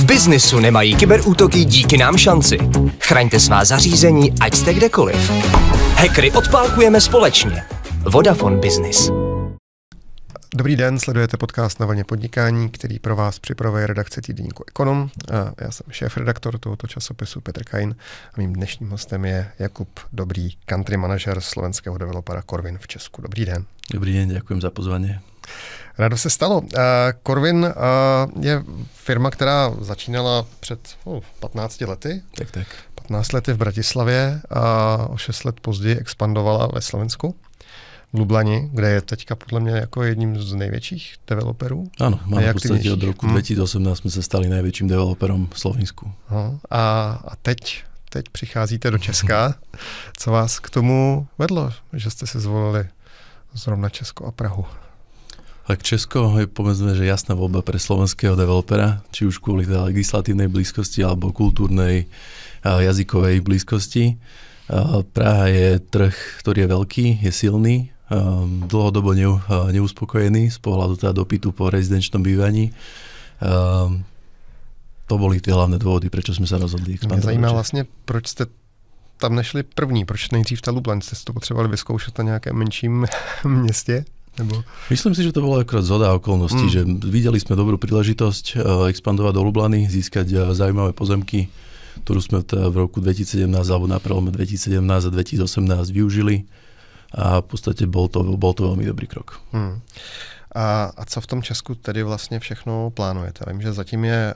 V biznisu nemají kyberútoky díky nám šanci. Chraňte svá zařízení, ať jste kdekoliv. Hackery odpálkujeme společně. Vodafone Business. Dobrý den, sledujete podcast Na vlně podnikání, který pro vás připravuje redakce týdeníku Ekonom. Já jsem šéf-redaktor tohoto časopisu Petr Kain a mým dnešním hostem je Jakub Dobrý, country manažer slovenského developera Corvin v Česku. Dobrý den. Dobrý den, děkuji za pozvání. Rádo se stalo. Corvin je firma, která začínala před 15 lety. Tak. 15 lety v Bratislavě a o 6 let později expandovala ve Slovensku. V Lublani, kde je teďka podle mě jako jedním z největších developerů. Ano, máme v podstatě od roku 2018 jsme se stali největším developerom v Slovensku. A teď přicházíte do Česka. Co vás k tomu vedlo, že jste si zvolili zrovna Česko a Prahu? Tak Česko je povedzme, že jasná voľba pre slovenského developera, či už kvôli tej legislatívnej blízkosti alebo kultúrnej jazykovej blízkosti. Praha je trh, ktorý je veľký, je silný, dlhodobo neuspokojený z pohľadu teda dopytu po rezidenčnom bývaní. To boli tie hlavné dôvody, prečo sme sa rozhodli expandovať. Mě zajímá vlastně, proč jste tam nešli první, proč nejdřív ta Lublň, jste to potřebovali vyzkoušet na nějakém menším městě? Nebo... Myslím si, že to bolo akorát zhoda okolností, že videli sme dobrú príležitosť expandovať do Lublany, získať zaujímavé pozemky, ktorú sme v roku 2017 alebo na prelome 2017 a 2018 využili a v podstate bol to veľmi dobrý krok. A co v tom Česku tedy vlastně všechno plánujete? Vím, že zatím je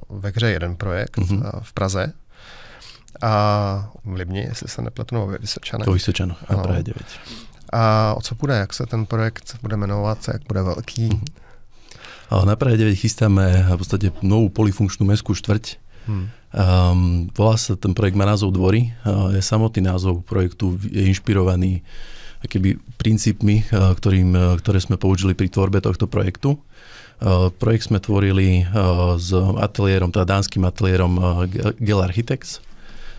ve hře jeden projekt v Praze a v Libni, jestli se nepletu, nebo ve Vysočanech. To Vysočano, a Praha 9. A o co bude? Jak se ten projekt bude jmenovat? Jak bude velký? Na Prahe 9 chystáme v podstate novú polifunkčnú mestskú štvrť. Volá sa, ten projekt má názov Dvory. Je samotný názov projektu je inšpirovaný akýby princípmi, ktoré sme použili pri tvorbe tohto projektu. Projekt sme tvorili s ateliérom, teda dánskym ateliérom Gel Architects.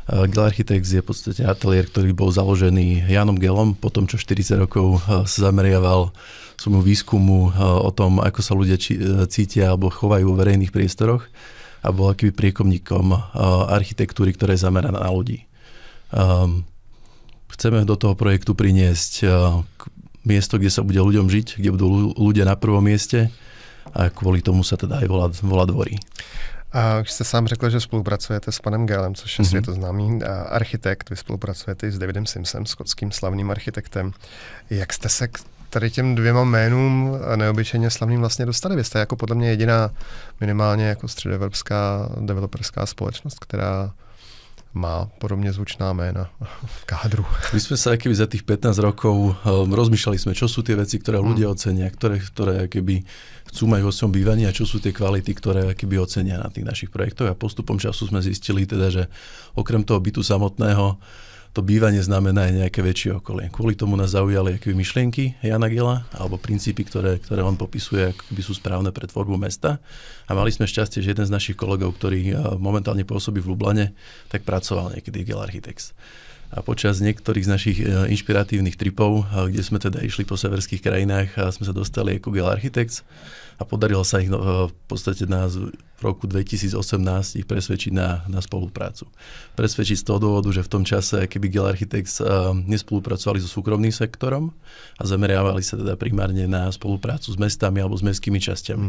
Gel Architects je v podstate ateliér, ktorý bol založený Janom Gelom, po tom, čo 40 rokov sa zameriaval svojmu výskumu o tom, ako sa ľudia cítia alebo chovajú vo verejných priestoroch a bol akýby priekomníkom architektúry, ktorá je zameraná na ľudí. Chceme do toho projektu priniesť miesto, kde sa bude ľuďom žiť, kde budú ľudia na prvom mieste a kvôli tomu sa teda aj volá Dvory. A už jste sám řekl, že spolupracujete s panem Gelem, což je světoznámý architekt. Vy spolupracujete i s Davidem Simsem, skotským slavným architektem. Jak jste se k tady těm dvěma jménům neobyčejně slavným vlastně dostali? Vy jste jako podle mě jediná minimálně jako středoevropská developerská společnost, která má podobne zvučná jména v kádru. My sme sa akýby za tých 15 rokov rozmýšľali sme, čo sú tie veci, ktoré ľudia ocenia, ktoré akýby chcú mať vo svojom bývaní a čo sú tie kvality, ktoré akýby ocenia na tých našich projektoch. A postupom času sme zistili teda, že okrem toho bytu samotného to bývanie znamená aj nejaké väčšie okolie. Kvôli tomu nás zaujali akýby myšlienky Jana Gela alebo princípy, ktoré on popisuje, akýby sú správne pre tvorbu mesta. A mali sme šťastie, že jeden z našich kolegov, ktorý momentálne pôsobí v Lublane, tak pracoval niekedy Gel Architects. A počas niektorých z našich inšpiratívnych tripov, kde sme teda išli po severských krajinách, sme sa dostali ako Gel Architects a podarilo sa ich v podstate v roku 2018 ich presvedčiť na spoluprácu. Presvedčiť z toho dôvodu, že v tom čase keby Gel Architects nespolupracovali so súkromným sektorom a zameriavali sa teda primárne na spoluprácu s mestami alebo s mestskými časťami.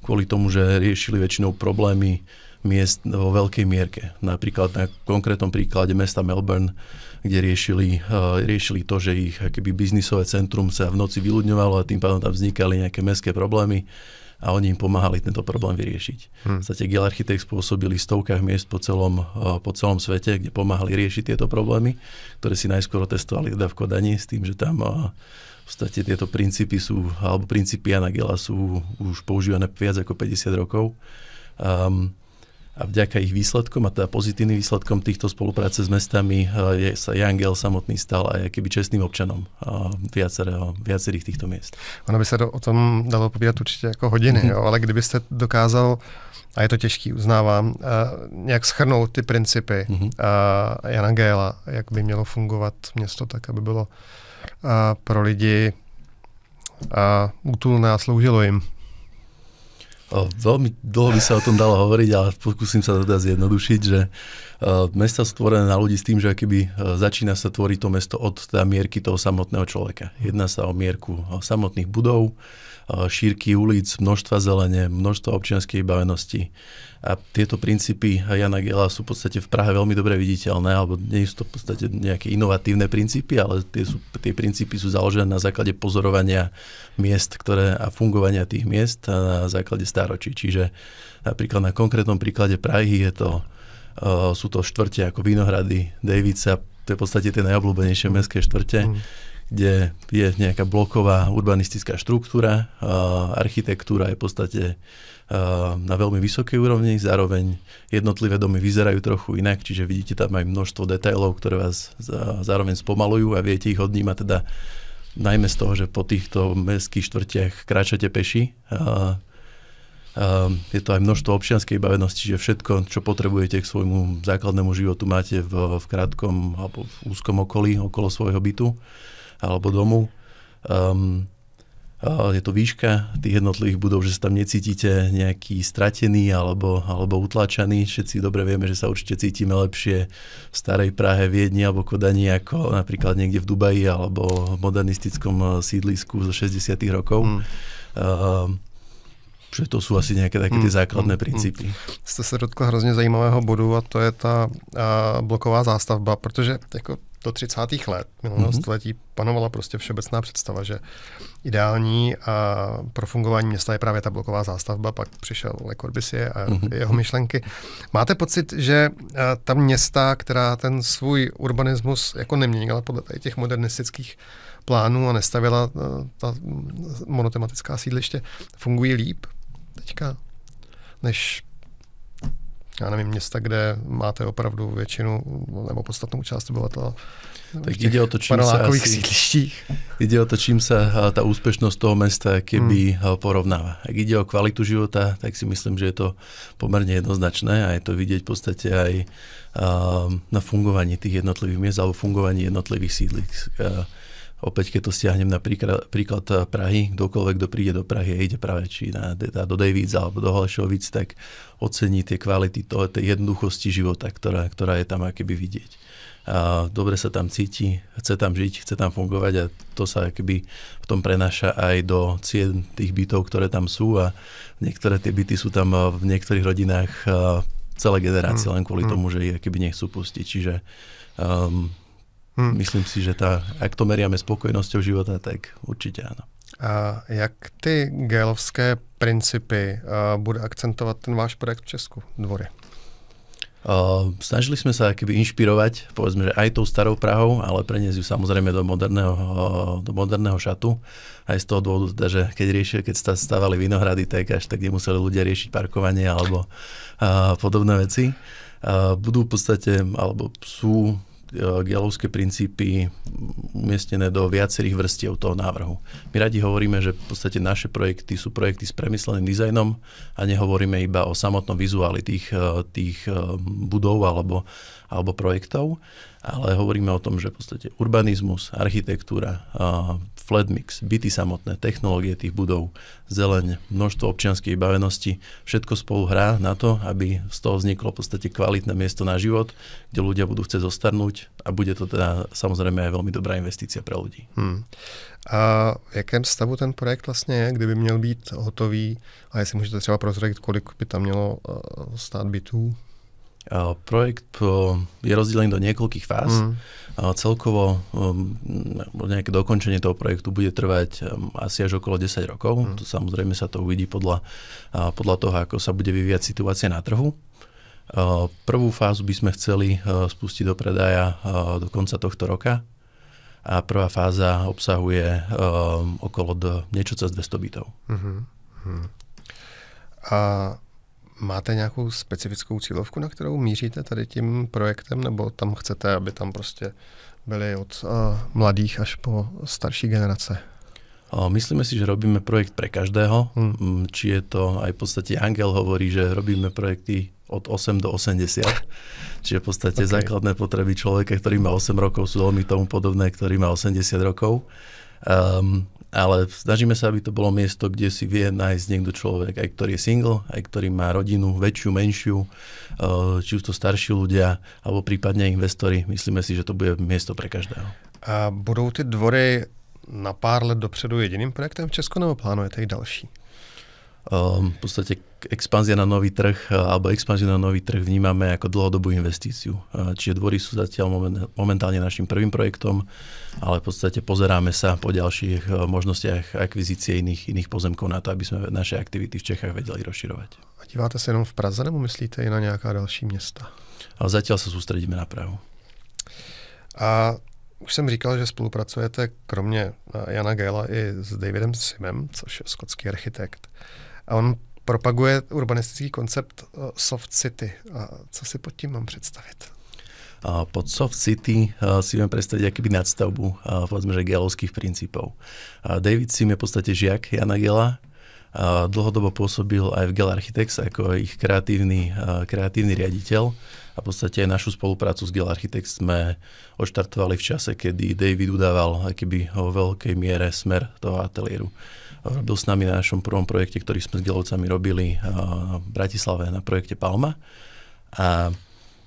Kvôli tomu, že riešili väčšinou problémy miest vo veľkej mierke. Napríklad na konkrétnom príklade mesta Melbourne, kde riešili to, že ich akoby biznisové centrum sa v noci vyľudňovalo a tým pádom tam vznikali nejaké mestské problémy a oni im pomáhali tento problém vyriešiť. V podstate Gel Architects pôsobili v stovkách miest po celom svete, kde pomáhali riešiť tieto problémy, ktoré si najskôr testovali teda v Kodani s tým, že tam v podstate tieto princípy alebo princípy Jana Gela sú už používané viac ako 50 rokov. A vďaka ich výsledkom a teda pozitívnym výsledkom týchto spolupráce s mestami sa Jan Gel samotný stal aj akýby čestným občanom viacerých týchto miest. Ono by se o tom dalo povídat určitě jako hodiny, jo, ale kdybyste dokázal, a je to těžký, uznávám, nějak shrnout ty principy Jana Gela, jak by mělo fungovat město tak, aby bylo pro lidi útulné a sloužilo jim. Veľmi dlho by sa o tom dalo hovoriť, ale pokúsim sa teda zjednodušiť, že mesta sú stvorené na ľudí s tým, že keby začína sa tvoriť to mesto od teda mierky toho samotného človeka. Jedná sa o mierku samotných budov, šírky ulic, množstva zelene, množstva občianskej bavenosti. A tieto princípy Jana Gela sú v podstate v Prahe veľmi dobre viditeľné, alebo nie sú to v podstate nejaké inovatívne princípy, ale tie princípy sú založené na základe pozorovania miest, a fungovania tých miest na základe stáročí. Čiže napríklad na konkrétnom príklade Prahy sú to štvrte ako Vinohrady, Dejvica, to je v podstate tie najobľúbenejšie mestské štvrte, kde je nejaká bloková urbanistická štruktúra, architektúra je v podstate na veľmi vysokej úrovni, zároveň jednotlivé domy vyzerajú trochu inak, čiže vidíte tam aj množstvo detailov, ktoré vás zároveň spomalujú a viete ich odnímať teda najmä z toho, že po týchto mestských štvrtiach kráčate peši. Je to aj množstvo občianskej bavenosti, že všetko, čo potrebujete k svojmu základnému životu, máte v krátkom alebo v úzkom okolí, okolo svojho bytu alebo domu. Je to výška tých jednotlivých budov, že sa tam necítite nejaký stratený alebo utláčaný. Všetci dobre vieme, že sa určite cítime lepšie v starej Prahe, Viedni alebo Kodani ako napríklad niekde v Dubaji alebo v modernistickom sídlisku zo 60. rokov. Že to sú asi nějaké také ty základné princípy. Jste se dotkl hrozně zajímavého bodu a to je ta bloková zástavba, protože jako do 30. let minulého století panovala prostě všeobecná představa, že ideální pro fungování města je právě ta bloková zástavba, pak přišel Le Corbusier a jeho myšlenky. Máte pocit, že ta města, která ten svůj urbanismus jako neměnila podle těch modernistických plánů a nestavila ta monotematická sídliště, fungují líp teďka, než já nevím, města, kde máte opravdu většinu nebo podstatnou část obyvatel tak ide o to, čím sa tá úspešnosť toho mesta keby porovnáva. Ak ide o kvalitu života, tak si myslím, že je to pomerne jednoznačné a je to vidieť v podstate aj na fungovaní tých jednotlivých miest alebo fungovaní jednotlivých sídlisk. Opäť, keď to stiahnem na príklad Prahy, kdokoľvek, kto príde do Prahy a ide práve či do Dejvíc alebo do Holešovic, tak ocení tie kvality tej jednoduchosti života, ktorá je tam akoby vidieť. A dobre sa tam cíti, chce tam žiť, chce tam fungovať a to sa akoby v tom prenáša aj do cien tých bytov, ktoré tam sú a niektoré tie byty sú tam v niektorých rodinách celé generácie len kvôli tomu, že ich akoby nechcú pustiť. Čiže myslím si, že ak to meriame spokojnosťou života, tak určite áno. A jak ty gélovské principy bude akcentovat ten váš projekt v Česku, Dvory? Snažili sme sa akoby inšpirovať, povedzme, že aj tou starou Prahou, ale preniesť ju samozrejme do moderného šatu. Aj z toho dôvodu, že keď stavali Vinohrady, tak až tak nemuseli ľudia riešiť parkovanie alebo podobné veci. Budú v podstate, alebo sú gélovské princípy umiestnené do viacerých vrstiev toho návrhu. My radi hovoríme, že v podstate naše projekty sú projekty s premysleným dizajnom a nehovoríme iba o samotnom vizuáli tých budov alebo projektov, ale hovoríme o tom, že v podstate urbanizmus, architektúra, flat mix, byty samotné, technológie tých budov, zeleň, množstvo občianskej bavenosti, všetko spolu hrá na to, aby z toho vzniklo v podstate kvalitné miesto na život, kde ľudia budú chcieť zostarnúť a bude to teda samozrejme aj veľmi dobrá investícia pre ľudí. A v jakém stavu ten projekt vlastně je, kdyby měl být hotový a jestli můžete třeba prozradit, kolik by tam mělo stát bytů? Projekt je rozdelený do niekoľkých fáz. Celkovo nejaké dokončenie toho projektu bude trvať asi až okolo 10 rokov. To samozrejme sa to uvidí podľa toho, ako sa bude vyvíjať situácia na trhu. Prvú fázu by sme chceli spustiť do predaja do konca tohto roka a prvá fáza obsahuje okolo niečo cez 200 bytov. A máte nějakou specifickou cílovku, na kterou míříte tady tím projektem, nebo tam chcete, aby tam prostě byli od mladých až po starší generace? Myslíme si, že robíme projekt pre každého. Či je to, aj v podstate Angel hovorí, že robíme projekty od 8 do 80. Čiže v podstate základné potreby človeka, ktorý má 8 rokov, sú veľmi tomu podobné, ktorý má 80 rokov. Ale snažíme sa, aby to bolo miesto, kde si vie nájsť niekto človek, aj ktorý je single, aj ktorý má rodinu, väčšiu, menšiu, či už to starší ľudia, alebo prípadne investori. Myslíme si, že to bude miesto pre každého. A budou ty dvory na pár let dopředu jediným projektem v Česku, nebo plánujete i další? V podstate expanzia na nový trh alebo expanziu na nový trh vnímame ako dlhodobú investíciu. Čiže dvory sú zatiaľ momentálne našim prvým projektom, ale v podstate pozeráme sa po ďalších možnostiach akvizície iných pozemkov na to, aby sme naše aktivity v Čechách vedeli rozširovať. A díváte se jenom v Praze, nebo myslíte i na nějaká další města? Ale zatiaľ sa sústredíme na Prahu. A už jsem říkal, že spolupracujete kromě Jana Gela i s Davidem Simem, což je skotský architekt. A on propaguje urbanistický koncept Soft City. A co si pod tím mám představit? Pod Soft City si viem predstaviť akýby nadstavbu, povedzme, že gelovských princípov. David Sim je v podstate žiak Jana Gela. Dlhodobo pôsobil aj v Gel Architects ako ich kreatívny riaditeľ. A v podstate aj našu spoluprácu s Gel Architects sme odštartovali v čase, kedy David udával akýby vo veľkej miere smer toho ateliéru. Robil s nami na našom prvom projekte, ktorý sme s Gelovcami robili v Bratislave na projekte Palma. A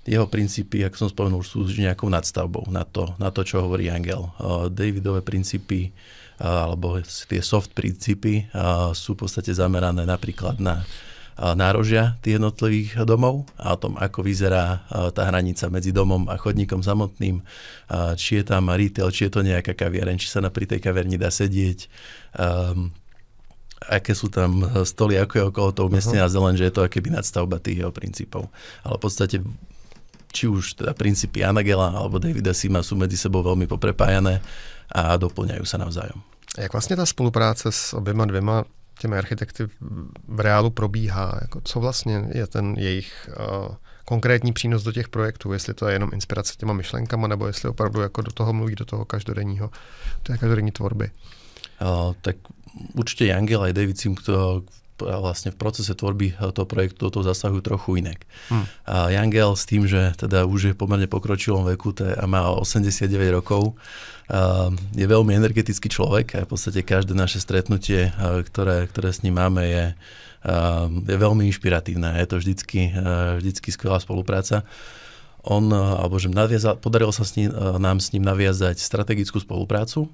jeho princípy, ako som spomenul, sú nejakou nadstavbou na to, čo hovorí Angel. Davidové princípy alebo tie soft princípy sú v podstate zamerané napríklad na nárožia tých jednotlivých domov a o tom, ako vyzerá tá hranica medzi domom a chodníkom samotným, či je tam retail, či je to nejaká kaviareň, či sa pri tej kaviarni dá sedieť, aké sú tam stoly, ako je okolo toho umiestnená zeleň, že je to akéby nadstavba tých jeho princípov. Ale v podstate či už teda princípy Jana Gela alebo Davida Sima sú medzi sebou veľmi poprepájané a doplňajú sa navzájom. Jak vlastně ta spolupráce s oběma dvěma těmi architekty v reálu probíhá? Jako co vlastně je ten jejich konkrétní přínos do těch projektů? Jestli to je jenom inspirace těma myšlenkama, nebo jestli opravdu jako do toho mluví, do toho každodenní tvorby? Tak určite Jangel aj David Sim, vlastne v procese tvorby toho projektu do toho zasahujú trochu inak. Jangel s tým, že teda už je pomerne pokročilom veku a má 89 rokov, je veľmi energetický človek a v podstate každé naše stretnutie, ktoré s ním máme, je veľmi inšpiratívne. Je to vždycky skvelá spolupráca. Podarilo sa nám s ním naviazať strategickú spoluprácu,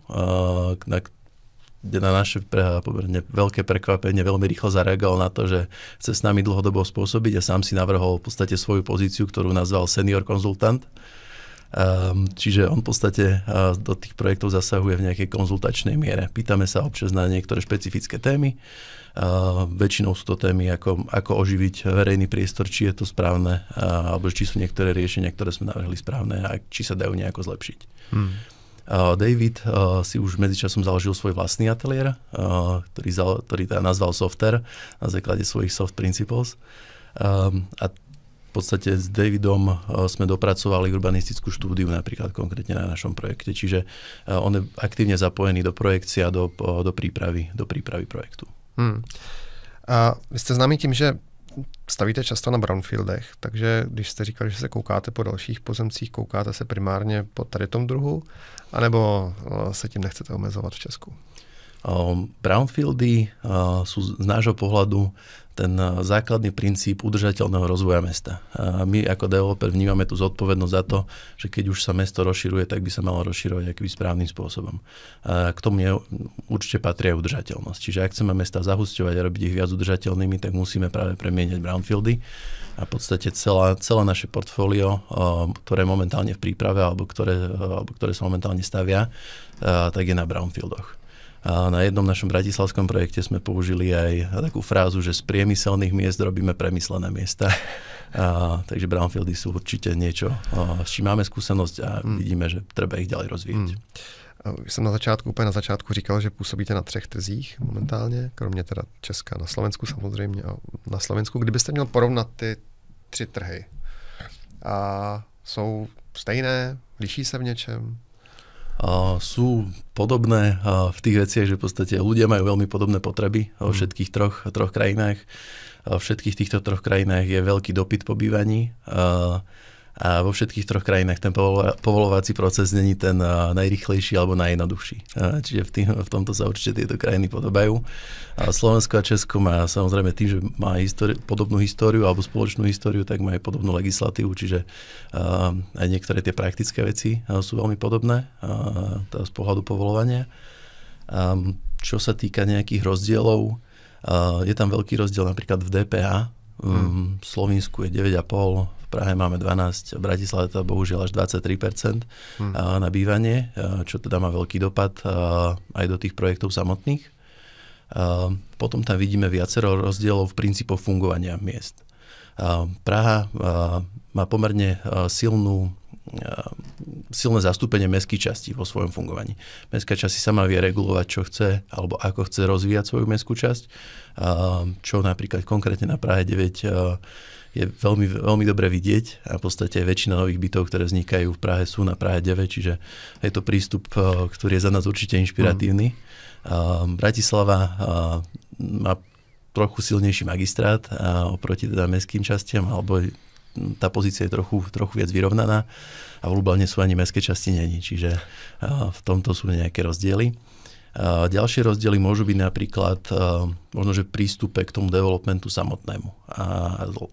kde na naše pomerne veľké prekvapenie veľmi rýchlo zareagoval na to, že chce s nami dlhodobo spôsobiť a sám si navrhol v podstate svoju pozíciu, ktorú nazval senior konzultant. Čiže on v podstate do tých projektov zasahuje v nejakej konzultačnej miere. Pýtame sa občas na niektoré špecifické témy. Väčšinou sú to témy, ako oživiť verejný priestor, či je to správne, alebo či sú niektoré riešenia, ktoré sme navrhli správne a či sa dajú nejako zlepšiť. David si už medzičasom založil svoj vlastný ateliér, ktorý teda nazval Softer na základe svojich soft principles. A v podstate s Davidom sme dopracovali urbanistickú štúdiu napríklad konkrétne na našom projekte. Čiže on je aktívne zapojený do projekcie a do prípravy projektu. A vy jste známý tím, že stavíte často na brownfieldech, takže když jste říkali, že se koukáte po dalších pozemcích, koukáte se primárně po tady tom druhu, anebo se tím nechcete omezovat v Česku? Brownfieldy sú z nášho pohľadu ten základný princíp udržateľného rozvoja mesta. My ako developer vnímame tú zodpovednosť za to, že keď už sa mesto rozširuje, tak by sa malo rozširovať akýby správnym spôsobom. K tomu určite patrí aj udržateľnosť. Čiže ak chceme mesta zahusťovať a robiť ich viac udržateľnými, tak musíme práve premieňať brownfieldy. A v podstate celé naše portfólio, ktoré je momentálne v príprave alebo ktoré sa momentálne stavia, tak je na brownfieldoch. Na jednom našom bratislavskom projekte sme použili aj takú frázu, že z priemyselných miest robíme premyslené miesta. Takže brownfieldy sú určite niečo, s čím máme skúsenosť a vidíme, že treba ich ďalej rozvíjať. Jsem úplně na začátku říkal, že působíte na 3 trzích momentálně, kromě teda Česka, na Slovensku samozřejmě a na Slovensku. Kdybyste měl porovnat ty 3 trhy, jsou stejné, liší se v něčem? Sú podobné v tých veciach, že v podstate ľudia majú veľmi podobné potreby vo všetkých troch krajinách. V všetkých týchto 3 krajinách je veľký dopyt po bývaní A vo všetkých troch krajinách ten povolovací proces není ten najrýchlejší alebo najjednoduchší. Čiže v tomto sa určite tieto krajiny podobajú. A Slovensko a Česko má samozrejme tým, že má podobnú históriu alebo spoločnú históriu, tak má aj podobnú legislatívu, čiže aj niektoré tie praktické veci sú veľmi podobné z pohľadu povolovania. Čo sa týka nejakých rozdielov, je tam veľký rozdiel napríklad v DPH. V Slovensku je 9,5%, v Prahe máme 12%, v Bratislave to bohužiaľ až 23% na bývanie, čo teda má veľký dopad aj do tých projektov samotných. Potom tam vidíme viacero rozdielov v princípoch fungovania miest. Praha má pomerne silné zastúpenie mestských častí vo svojom fungovaní. Mestská časť si sama vie regulovať, čo chce, alebo ako chce rozvíjať svoju mestskú časť, čo napríklad konkrétne na Prahe 9 je veľmi, veľmi dobre vidieť a v podstate väčšina nových bytov, ktoré vznikajú v Prahe, sú na Prahe 9, čiže je to prístup, ktorý je za nás určite inšpiratívny. Bratislava má trochu silnejší magistrát oproti teda mestským častiam, alebo tá pozícia je trochu viac vyrovnaná a v Lublane sú ani mestské časti není, čiže v tomto sú nejaké rozdiely. Ďalšie rozdiely môžu byť napríklad možno, že prístupe k tomu developmentu samotnému a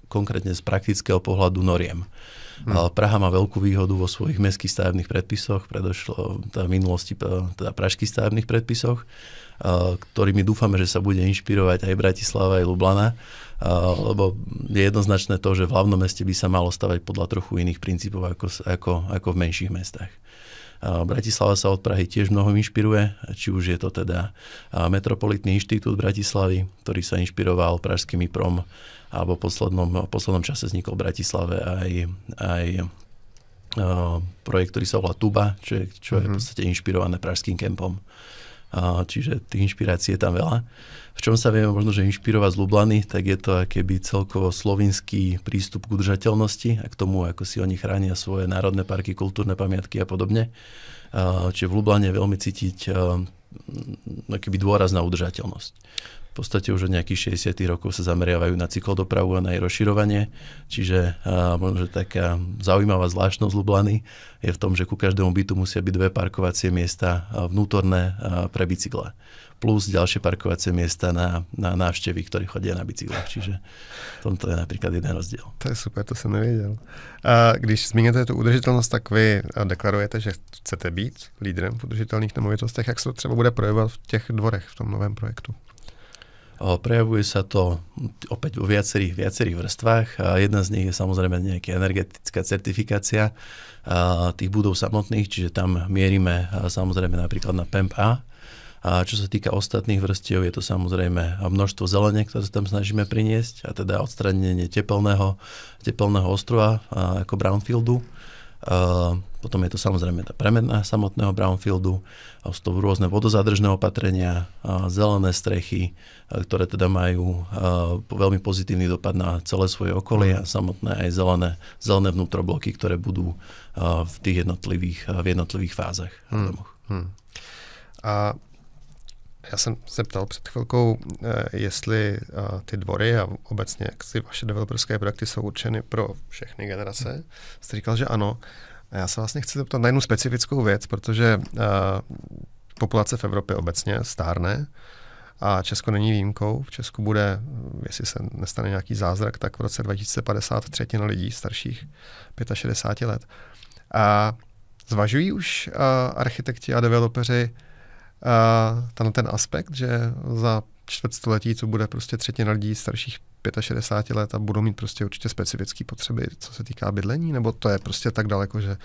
konkrétne z praktického pohľadu noriem. Praha má veľkú výhodu vo svojich mestských stavebných predpisoch, predošlo v minulosti teda pražských stavebných predpisoch, ktorými dúfame, že sa bude inšpirovať aj Bratislava, aj Lublana, lebo je jednoznačné to, že v hlavnom meste by sa malo stavať podľa trochu iných princípov ako v menších mestách. Bratislava sa od Prahy tiež mnoho inšpiruje, či už je to teda Metropolitný inštitút Bratislavy, ktorý sa inšpiroval pražskými prom, alebo v poslednom čase vznikol v Bratislave aj projekt, ktorý sa volá Tuba, čo je v podstate inšpirované pražským kempom. Čiže tých inšpirácií je tam veľa. V čom sa vieme možno, že inšpirovať z Lublany, tak je to akéby celkovo slovinský prístup k udržateľnosti a k tomu, ako si oni chránia svoje národné parky, kultúrne pamiatky a podobne. Čiže v Lublane je veľmi cítiť akéby dôraz na udržateľnosť. V podstate už od nejakých 60. rokov sa zameriavajú na cyklodopravu a na jej rozširovanie, čiže možno, že taká zaujímavá zvláštnosť Lublany je v tom, že ku každému bytu musia byť 2 parkovacie miesta vnútorné pre bicykle. Plus ďalšie parkovacie miesta na návštevy, ktorí chodia na bicyklách. Čiže v tomto je napríklad jeden rozdiel. To je super, to jsem nevěděl. A když zmíníte tu udržitelnost, tak vy deklarujete, že chcete být lídrem v udržitelných nemovitostech. Jak se to třeba bude projevovat v těch dvorech v tom novém projektu? Prejavuje sa to opäť vo viacerých vrstvách. Jedna z nich je samozrejme nejaká energetická certifikácia tých budov samotných, čiže tam mierime samozrejme napríklad na PEMP-A. A čo sa týka ostatných vrstiev, je to samozrejme množstvo zelene, ktoré sa tam snažíme priniesť, a teda odstránenie tepelného ostrova ako brownfieldu. Potom je to samozrejme tá premena samotného brownfieldu, sú to rôzne vodozádržné opatrenia, zelené strechy, ktoré teda majú veľmi pozitívny dopad na celé svoje okolie a samotné aj zelené vnútrobloky, ktoré budú v tých jednotlivých fázach v domoch. A já jsem se ptal před chvilkou, jestli ty dvory a obecně jak si vaše developerské projekty jsou určeny pro všechny generace. Jste říkal, že ano. A já se vlastně chci zeptat na jednu specifickou věc, protože populace v Evropě obecně stárne a Česko není výjimkou. V Česku bude, jestli se nestane nějaký zázrak, tak v roce 2050 třetina lidí starších 65 let. A zvažují už architekti a developeři ten aspekt, že za čtvrtstoletí to bude prostě třetina lidí starších 65 let a budou mít prostě určitě specifické potřeby, co se týká bydlení, nebo to je prostě tak daleko, že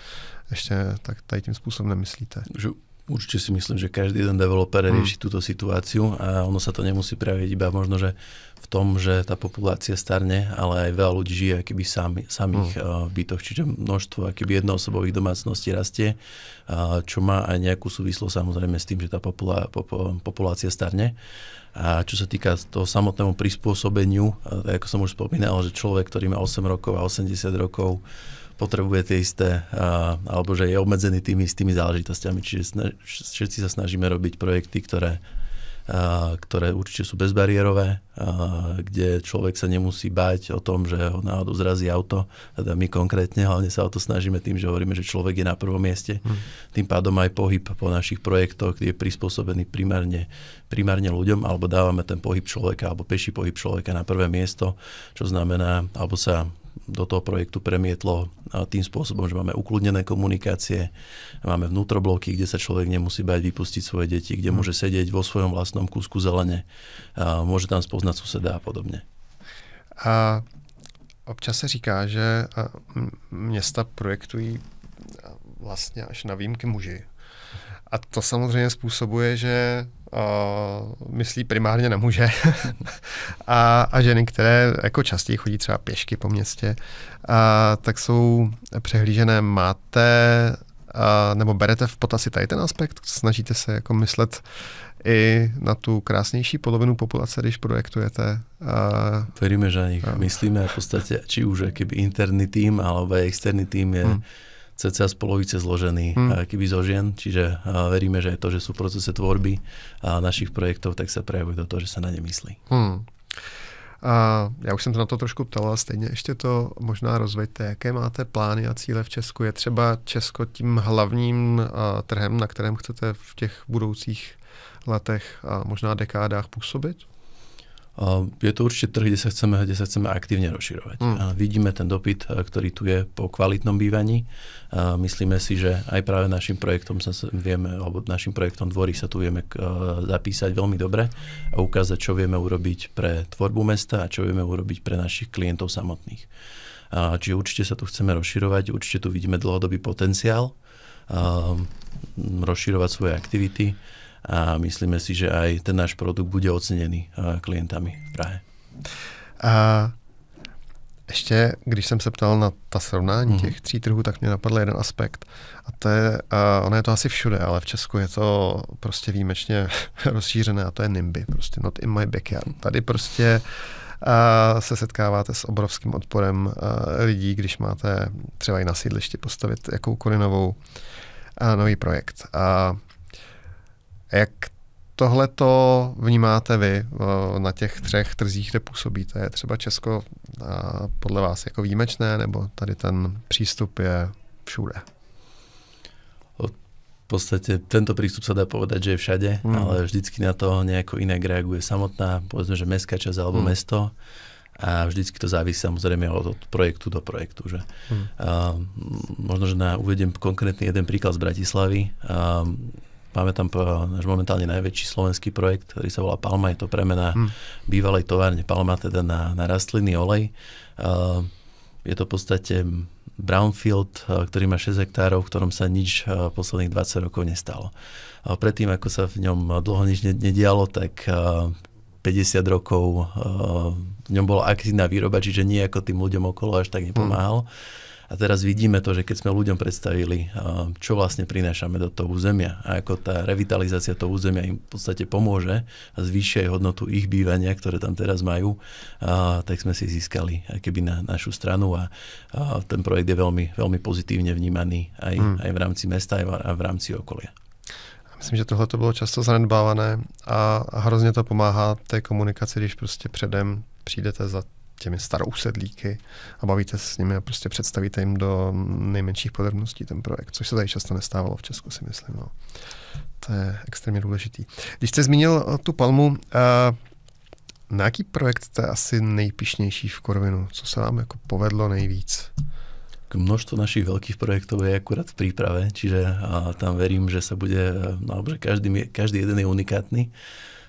ještě tak tady tím způsobem nemyslíte? Určite si myslím, že každý jeden developer rieši túto situáciu a ono sa to nemusí prejaviť iba možno, že v tom, že tá populácia starne, ale aj veľa ľudí žije akýby samých v bytoch, čiže množstvo akýby jednoosobových domácností rastie, čo má aj nejakú súvislosť samozrejme s tým, že tá populácia starne. A čo sa týka toho samotnému prispôsobeniu, tak ako som už spomínal, že človek, ktorý má 8 rokov a 80 rokov, potrebuje tie isté, alebo že je obmedzený tými istými záležitosťami. Čiže všetci sa snažíme robiť projekty, ktoré ktoré určite sú bezbariérové, kde človek sa nemusí báť o tom, že ho náhodou zrazí auto. Teda my konkrétne hlavne sa o to snažíme tým, že hovoríme, že človek je na prvom mieste. Tým pádom aj pohyb po našich projektoch je prispôsobený primárne ľuďom, alebo dávame ten pohyb človeka, alebo peší pohyb človeka na prvé miesto, čo znamená, alebo sa do toho projektu premietlo tým spôsobom, že máme ukludnené komunikácie, máme vnútrobloky, kde sa človek nemusí bať vypustiť svoje deti, kde môže sedieť vo svojom vlastnom kúsku zelene, môže tam spoznať suseda a podobně. A občas se říká, že města projektují vlastně až na výjimky muži. A to samozřejmě způsobuje, že myslí primárně na muže a ženy, které jako častěji chodí třeba pěšky po městě, tak jsou přehlížené. Máte nebo berete v potaz tady ten aspekt? Snažíte se jako myslet i na tu krásnější polovinu populace, když projektujete? Veríme, že na nich myslíme. V podstate, či už keby interný tým alebo aj externý tým je cca z polovice zložený keby zo žien, čiže veríme, že to, že sú v procese tvorby našich projektov, tak sa prejavuje do toho, že sa na ne myslí. Já už jsem to na to trošku ptal, ale stejně ještě to možná rozveďte. Jaké máte plány a cíle v Česku? Je třeba Česko tím hlavním trhem, na kterém chcete v těch budoucích letech a možná dekádách působit? Je to určite trh, kde sa chceme aktívne rozširovať. Vidíme ten dopyt, ktorý tu je po kvalitnom bývaní. Myslíme si, že aj práve našim projektom Dvory sa tu vieme zapísať veľmi dobre a ukázať, čo vieme urobiť pre tvorbu mesta a čo vieme urobiť pre našich klientov samotných. Čiže určite sa tu chceme rozširovať, určite tu vidíme dlhodobý potenciál rozširovať svoje aktivity a myslíme si, že aj ten náš produkt bude ocenený klientami v Prahe. A ještě, když jsem se ptal na ta srovnání těch 3 trhů, tak mě napadl jeden aspekt. A to je, ono je to asi všude, ale v Česku je to prostě výjimečně rozšířené a to je NIMBY, prostě not in my backyard. Tady prostě se setkáváte s obrovským odporem lidí, když máte třeba i na sídlišti postavit jakoukoliv nový projekt. Jak tohleto vnímáte vy na těch 3 trzích, kde působíte? Je třeba Česko podle vás jako výjimečné, nebo tady ten přístup je všude? V podstate tento prístup sa dá povedať, že je všade, ale vždycky na to nejako inak reaguje samotná, povedzme, že mestská časť alebo mesto. A vždycky to závisí samozrejme od projektu do projektu. Že? Možno, že uvediem konkrétny jeden príklad z Bratislavy. Máme tam náš momentálne najväčší slovenský projekt, ktorý sa volá Palma. Je to premena bývalej továrne Palma teda na rastlinný olej. Je to v podstate brownfield, ktorý má 6 hektárov, v ktorom sa nič posledných 20 rokov nestalo. Predtým, ako sa v ňom dlho nič nedialo, tak 50 rokov v ňom bola aktívna výroba, čiže nie ako tým ľuďom okolo až tak nepomáhal. A teraz vidíme to, že keď sme ľuďom predstavili, čo vlastne prinášame do toho územia a ako tá revitalizácia toho územia im v podstate pomôže a zvýši aj hodnotu ich bývania, ktoré tam teraz majú, tak sme si získali keby na našu stranu a ten projekt je veľmi, veľmi pozitívne vnímaný aj v rámci mesta, aj v rámci okolia. Myslím, že tohle to bylo často zanedbávané a hrozně to pomáhá té komunikaci, když prostě předem přijdete za těmi starousedlíky a bavíte se s nimi a prostě představíte jim do nejmenších podrobností ten projekt, což se tady často nestávalo v Česku, si myslím. No. To je extrémně důležitý. Když jste zmínil tu Palmu, na jaký projekt jste asi nejpyšnější v Corvinu? Co se vám jako povedlo nejvíc? Množstvo našich veľkých projektov je akurát v príprave, čiže tam verím, že sa bude, že každý jeden je unikátny.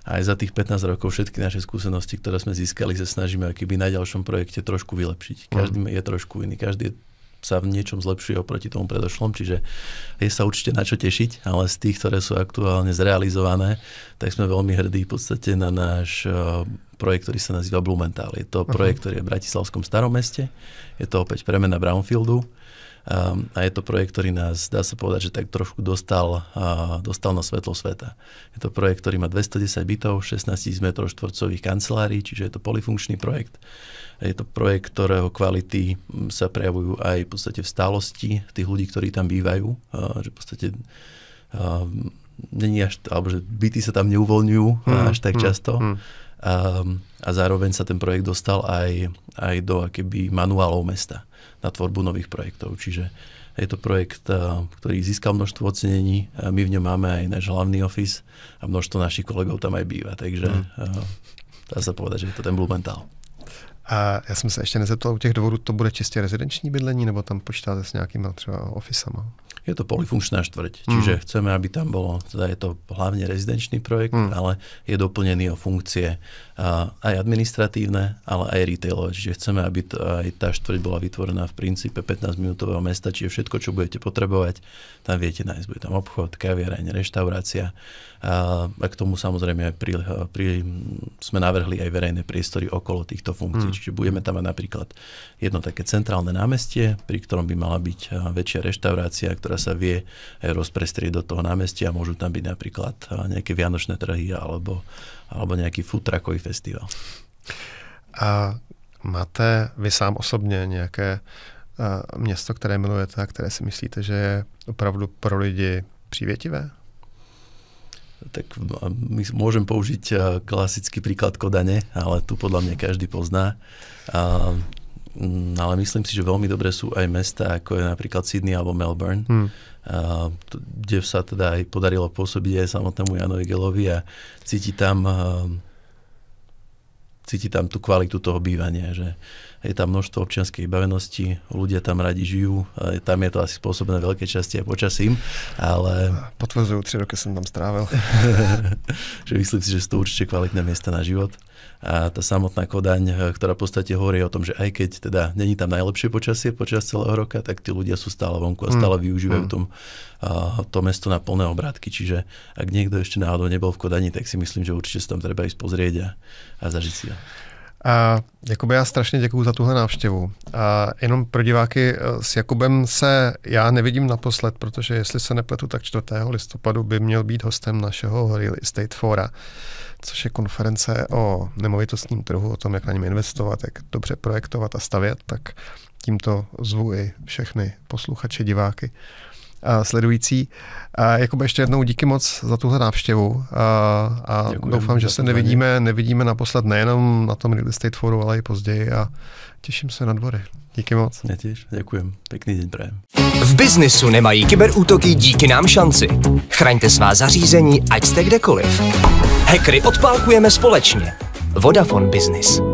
A aj za tých 15 rokov všetky naše skúsenosti, ktoré sme získali, sa snažíme akýby na ďalšom projekte trošku vylepšiť. Každý je trošku iný, každý sa v niečom zlepšuje oproti tomu predošlom, čiže je sa určite na čo tešiť, ale z tých, ktoré sú aktuálne zrealizované, tak sme veľmi hrdí v podstate na náš projekt, ktorý sa nazýva Blumenthal. Je to projekt, ktorý je v Bratislavskom Starom meste, je to opäť premena brownfieldu a je to projekt, ktorý nás, dá sa povedať, že tak trošku dostal na svetlo sveta. Je to projekt, ktorý má 210 bytov, 16 000 m2 kancelárií, čiže je to polyfunkčný projekt. Je to projekt, ktorého kvality sa prejavujú aj v podstate v stálosti tých ľudí, ktorí tam bývajú. Že v podstate alebo že byty sa tam neuvoľňujú až tak často. A zároveň sa ten projekt dostal aj do akéby manuálov mesta na tvorbu nových projektov. Čiže je to projekt, ktorý získal množstvo ocenení. My v ňom máme aj náš hlavný office a množstvo našich kolegov tam aj býva. Takže dá sa povedať, že je to ten Blumenthal. A já jsem se ještě nezeptal, u těch dvorů to bude čistě rezidenční bydlení, nebo tam počítáte s nějakýma třeba ofisama? Je to polyfunkčná štvrť, čiže chceme, aby tam bolo, teda je to hlavne rezidenčný projekt, ale je doplnený o funkcie aj administratívne, ale aj retailové. Čiže chceme, aby aj tá štvrť bola vytvorená v princípe 15-minútového mesta, čiže všetko, čo budete potrebovať, tam viete nájsť. Bude tam obchod, kaviareň, reštaurácia. A k tomu samozrejme sme navrhli aj verejné priestory okolo týchto funkcií. Čiže budeme tam mať napríklad jedno také centrálne námestie, pri ktorom by mala byť väčšia reštaurácia, ktorá sa vie aj rozprestrieť do toho námestia. Môžu tam byť napríklad nejaké vianočné trhy alebo nejaký food truckový festival. A máte vy sám osobně nějaké město, které milujete a které si myslíte, že je opravdu pro lidi přívětivé? Tak môžem použiť klasický príklad Kodane, ale tu podľa mňa každý pozná. Ale myslím si, že veľmi dobré sú aj mesta, ako je napríklad Sydney alebo Melbourne, kde sa teda aj podarilo pôsobiť aj samotnému Janovi Gellovi a cíti tam tú kvalitu toho bývania, že je tam množstvo občianskej bavenosti, ľudia tam radi žijú, tam je to asi spôsobené veľké časti aj počasím, ale... Potvrdzujú, 3 roky som tam strávil. Že myslím si, že sú to určite kvalitné miesta na život. A tá samotná Kodaň, ktorá v podstate hovorí o tom, že aj keď teda není tam najlepšie počasie počas celého roka, tak tí ľudia sú stále vonku a stále využívajú to mesto na plné obrátky. Čiže ak niekto ešte náhodou nebol v Kodani, tak si myslím, že určite sa tam treba ísť pozrieť a zažiť si ho. Jakube, já strašně děkuju za tuhle návštěvu. Jenom pro diváky, s Jakubem se já nevidím naposled, protože jestli se nepletu, tak 4. listopadu by měl být hostem našeho Real Estate Fora, což je konference o nemovitostním trhu, o tom, jak na něm investovat, jak dobře projektovat a stavět. Tak tímto zvu i všechny posluchače, diváky a sledující. Jakube, ještě jednou díky moc za tuhle návštěvu a doufám, že se nevidíme naposled nejenom na tom Real Estate Foru, ale i později a těším se na dvory. Díky moc. Ja tiež, ďakujem. Pekný deň prajem. V biznisu nemají kyberútoky díky nám šanci. Chraňte svá zařízení, ať jste kdekoliv. Hackery odpálkujeme společně. Vodafone Business.